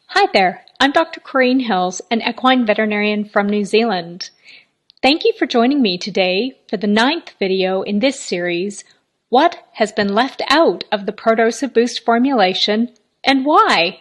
Hi there, I'm Dr. Corrine Hills, an equine veterinarian from New Zealand. Thank you for joining me today for the 9th video in this series, What has been left out of the Prodosa Boost formulation and why?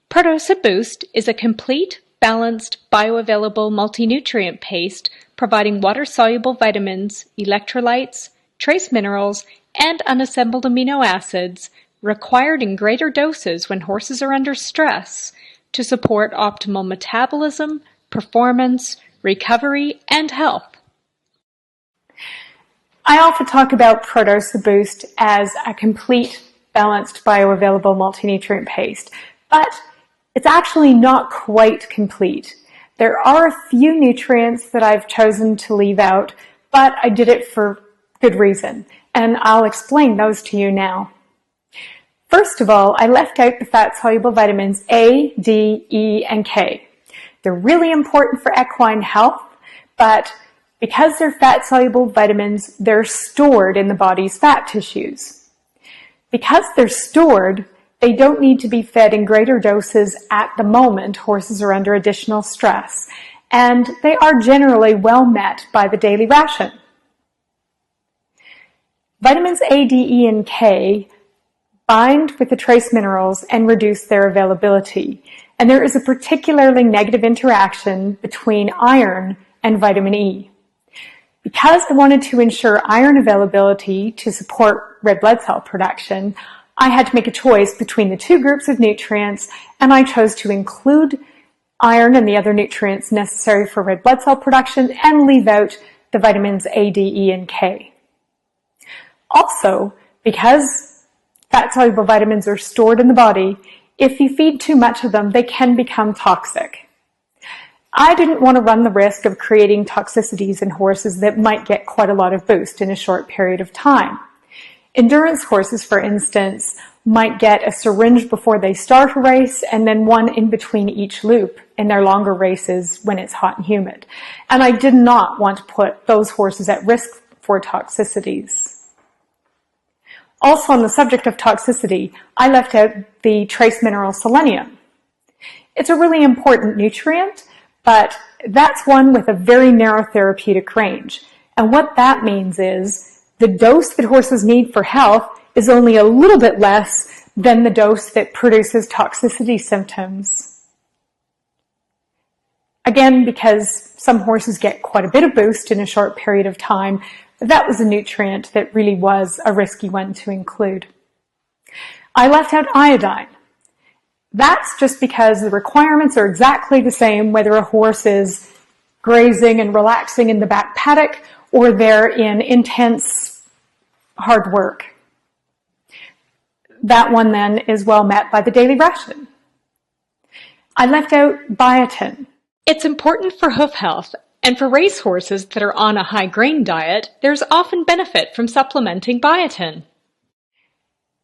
Prodosa Boost is a complete, balanced, bioavailable multi-nutrient paste providing water-soluble vitamins, electrolytes, trace minerals, and unassembled amino acids required in greater doses when horses are under stress to support optimal metabolism, performance, recovery, and health. I often talk about Prodosa Boost as a complete, balanced, bioavailable multi-nutrient paste, but it's actually not quite complete. There are a few nutrients that I've chosen to leave out, but I did it for good reason, and I'll explain those to you now. First of all, I left out the fat-soluble vitamins A, D, E, and K. They're really important for equine health, but because they're fat-soluble vitamins, they're stored in the body's fat tissues. Because they're stored, they don't need to be fed in greater doses at the moment horses are under additional stress, and they are generally well met by the daily ration. Vitamins A, D, E, and K bind with the trace minerals and reduce their availability. And there is a particularly negative interaction between iron and vitamin E. Because I wanted to ensure iron availability to support red blood cell production, I had to make a choice between the two groups of nutrients, and I chose to include iron and the other nutrients necessary for red blood cell production and leave out the vitamins A, D, E, and K. Also, because fat-soluble vitamins are stored in the body, if you feed too much of them, they can become toxic. I didn't want to run the risk of creating toxicities in horses that might get quite a lot of boost in a short period of time. Endurance horses, for instance, might get a syringe before they start a race and then one in between each loop in their longer races when it's hot and humid. And I did not want to put those horses at risk for toxicities. Also, on the subject of toxicity, I left out the trace mineral selenium. It's a really important nutrient, but that's one with a very narrow therapeutic range. And what that means is the dose that horses need for health is only a little bit less than the dose that produces toxicity symptoms. Again, because some horses get quite a bit of boost in a short period of time, that was a nutrient that really was a risky one to include. I left out iodine. That's just because the requirements are exactly the same whether a horse is grazing and relaxing in the back paddock or they're in intense hard work. That one then is well met by the daily ration. I left out biotin. It's important for hoof health, and for race horses that are on a high grain diet, there's often benefit from supplementing biotin.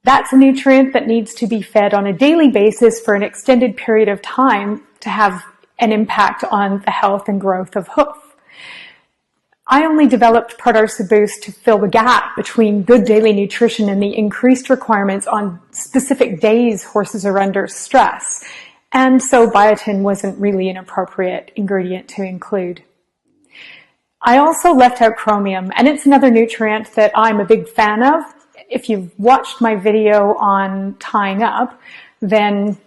That's a nutrient that needs to be fed on a daily basis for an extended period of time to have an impact on the health and growth of hoof. I only developed Prodosa Boost to fill the gap between good daily nutrition and the increased requirements on specific days horses are under stress. And so biotin wasn't really an appropriate ingredient to include. I also left out chromium, and it's another nutrient that I'm a big fan of. If you've watched my video on tying up, then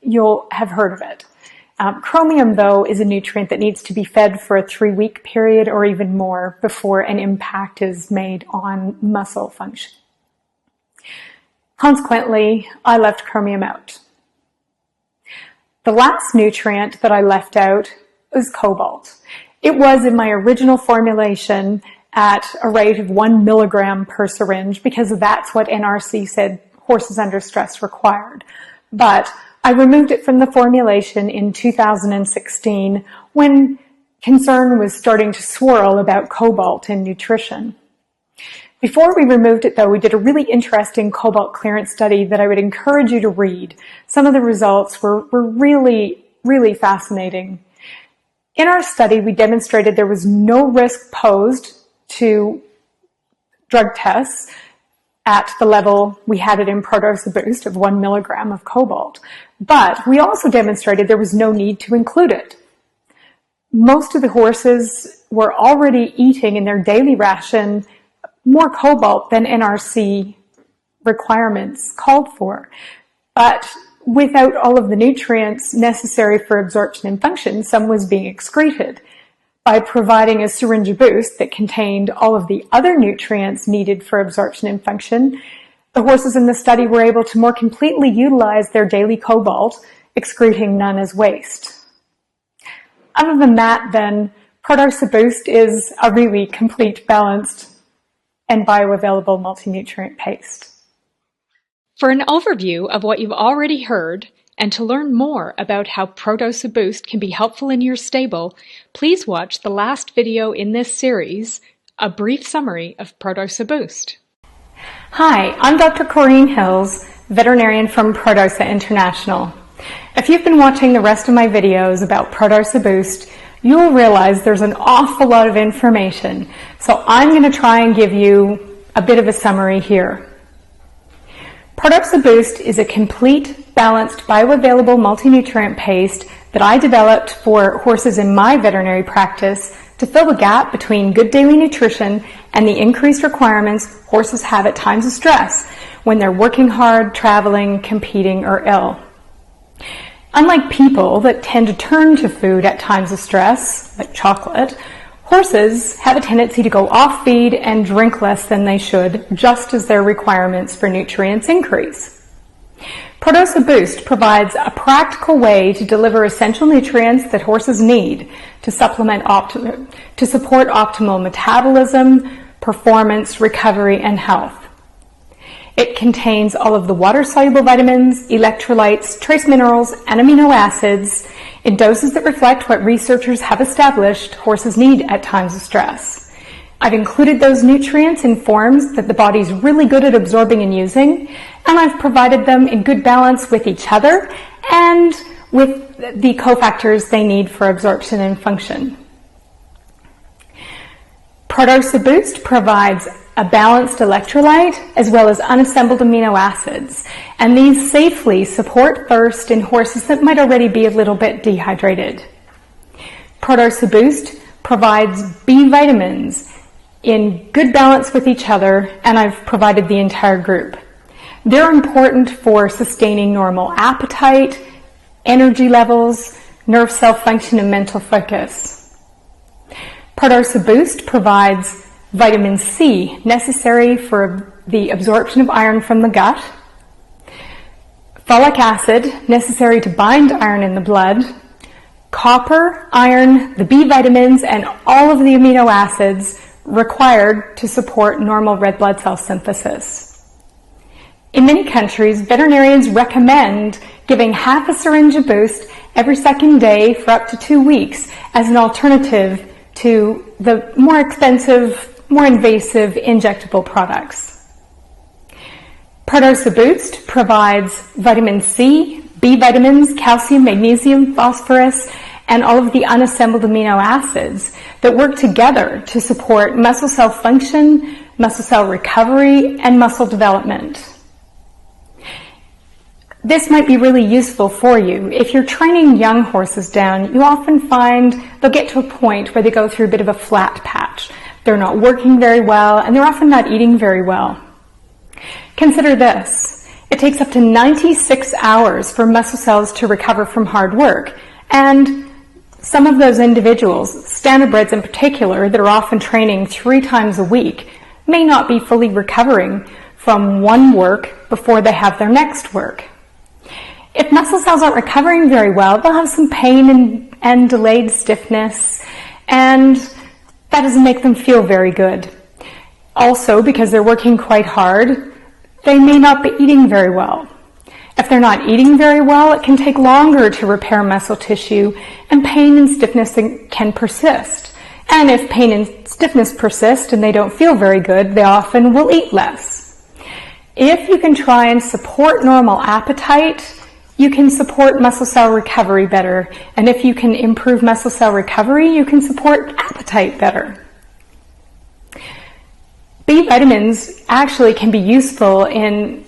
you'll have heard of it. Chromium, though, is a nutrient that needs to be fed for a 3-week period or even more before an impact is made on muscle function. Consequently, I left chromium out. The last nutrient that I left out was cobalt. It was in my original formulation at a rate of 1 milligram per syringe because that's what NRC said horses under stress required. But I removed it from the formulation in 2016 when concern was starting to swirl about cobalt in nutrition. Before we removed it, though, we did a really interesting cobalt clearance study that I would encourage you to read. Some of the results were really, really fascinating. In our study, we demonstrated there was no risk posed to drug tests at the level we had it in ProDose Boost of 1 milligram of cobalt, but we also demonstrated there was no need to include it. Most of the horses were already eating in their daily ration more cobalt than NRC requirements called for, but without all of the nutrients necessary for absorption and function, some was being excreted. By providing a syringe boost that contained all of the other nutrients needed for absorption and function, the horses in the study were able to more completely utilize their daily cobalt, excreting none as waste. Other than that, then, ProDose Boost is a really complete, balanced, and bioavailable multi-nutrient paste. For an overview of what you've already heard, and to learn more about how ProDose Boost can be helpful in your stable, please watch the last video in this series, a brief summary of ProDose Boost. Hi, I'm Dr. Corinne Hills, veterinarian from ProDose International. If you've been watching the rest of my videos about ProDose Boost, you'll realize there's an awful lot of information, so I'm going to try and give you a bit of a summary here. ProDose Boost is a complete, balanced, bioavailable multi-nutrient paste that I developed for horses in my veterinary practice to fill the gap between good daily nutrition and the increased requirements horses have at times of stress when they're working hard, traveling, competing, or ill. Unlike people that tend to turn to food at times of stress, like chocolate, horses have a tendency to go off feed and drink less than they should, just as their requirements for nutrients increase. ProDose Boost provides a practical way to deliver essential nutrients that horses need to support optimal metabolism, performance, recovery, and health. It contains all of the water-soluble vitamins, electrolytes, trace minerals, and amino acids in doses that reflect what researchers have established horses need at times of stress. I've included those nutrients in forms that the body's really good at absorbing and using, and I've provided them in good balance with each other and with the cofactors they need for absorption and function. ProDose Boost provides a balanced electrolyte as well as unassembled amino acids, and these safely support thirst in horses that might already be a little bit dehydrated. ProDose Boost provides B vitamins in good balance with each other, and I've provided the entire group. They're important for sustaining normal appetite, energy levels, nerve cell function, and mental focus. ProDose Boost provides vitamin C, necessary for the absorption of iron from the gut, folic acid, necessary to bind iron in the blood, copper, iron, the B vitamins, and all of the amino acids required to support normal red blood cell synthesis. In many countries, veterinarians recommend giving half a syringe of Boost every second day for up to 2 weeks as an alternative to the more expensive, more invasive injectable products. ProDose Boost provides vitamin C, B vitamins, calcium, magnesium, phosphorus, and all of the unassembled amino acids that work together to support muscle cell function, muscle cell recovery, and muscle development. This might be really useful for you. If you're training young horses down, you often find they'll get to a point where they go through a bit of a flat patch. They're not working very well, and they're often not eating very well. Consider this. It takes up to 96 hours for muscle cells to recover from hard work, and some of those individuals, standardbreds in particular, that are often training 3 times a week, may not be fully recovering from one work before they have their next work. If muscle cells aren't recovering very well, they'll have some pain and delayed stiffness, and that doesn't make them feel very good. Also, because they're working quite hard, they may not be eating very well. If they're not eating very well, it can take longer to repair muscle tissue, and pain and stiffness can persist. And if pain and stiffness persist and they don't feel very good, they often will eat less. If you can try and support normal appetite, you can support muscle cell recovery better. And if you can improve muscle cell recovery, you can support appetite better. B vitamins actually can be useful in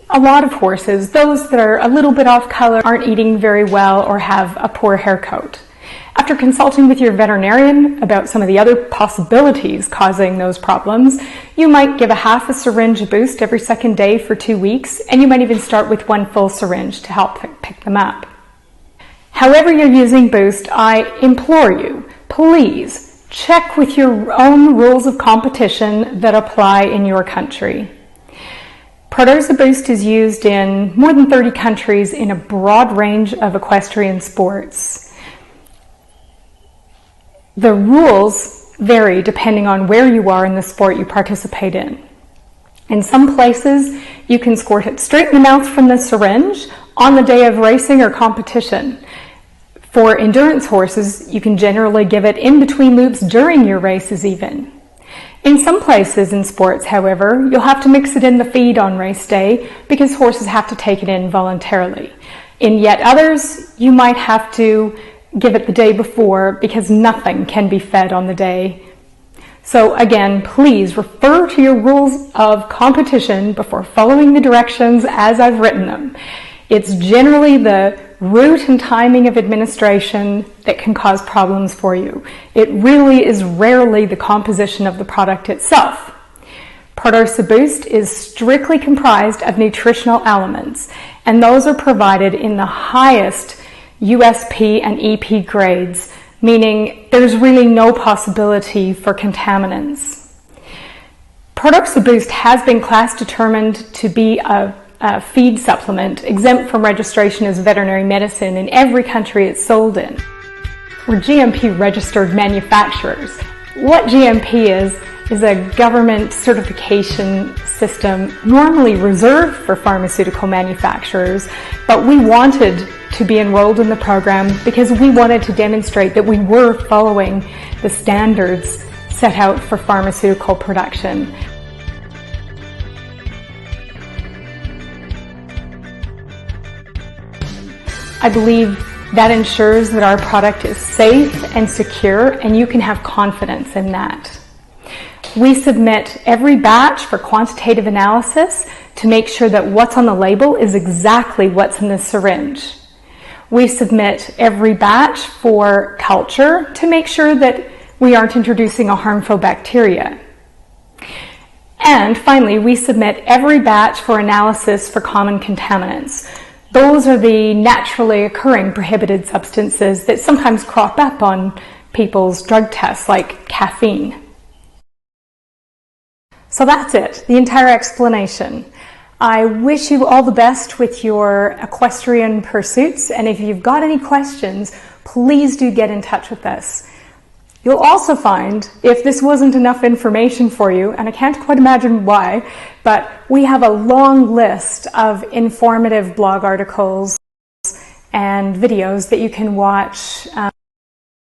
a lot of horses. Those that are a little bit off color, aren't eating very well, or have a poor hair coat. After consulting with your veterinarian about some of the other possibilities causing those problems, you might give a half a syringe a boost every second day for 2 weeks, and you might even start with 1 full syringe to help pick them up. However you're using Boost, I implore you, please check with your own rules of competition that apply in your country. Protose Boost is used in more than 30 countries in a broad range of equestrian sports. The rules vary depending on where you are in the sport you participate in. In some places, you can squirt it straight in the mouth from the syringe on the day of racing or competition. For endurance horses, you can generally give it in between loops during your races even. In some places in sports, however, you'll have to mix it in the feed on race day because horses have to take it in voluntarily. In yet others, you might have to give it the day before because nothing can be fed on the day. So again, please refer to your rules of competition before following the directions as I've written them. It's generally the route and timing of administration that can cause problems for you. It really is rarely the composition of the product itself. Protose Boost is strictly comprised of nutritional elements, and those are provided in the highest USP and EP grades, meaning there's really no possibility for contaminants. Protose Boost has been class determined to be a feed supplement exempt from registration as veterinary medicine in every country it's sold in. We're GMP registered manufacturers. What GMP is a government certification system normally reserved for pharmaceutical manufacturers, but we wanted to be enrolled in the program because we wanted to demonstrate that we were following the standards set out for pharmaceutical production. I believe that ensures that our product is safe and secure, and you can have confidence in that. We submit every batch for quantitative analysis to make sure that what's on the label is exactly what's in the syringe. We submit every batch for culture to make sure that we aren't introducing a harmful bacteria. And finally, we submit every batch for analysis for common contaminants. Those are the naturally occurring prohibited substances that sometimes crop up on people's drug tests, like caffeine. So that's it, the entire explanation. I wish you all the best with your equestrian pursuits, and if you've got any questions, please do get in touch with us. You'll also find, if this wasn't enough information for you, and I can't quite imagine why, but we have a long list of informative blog articles and videos that you can watch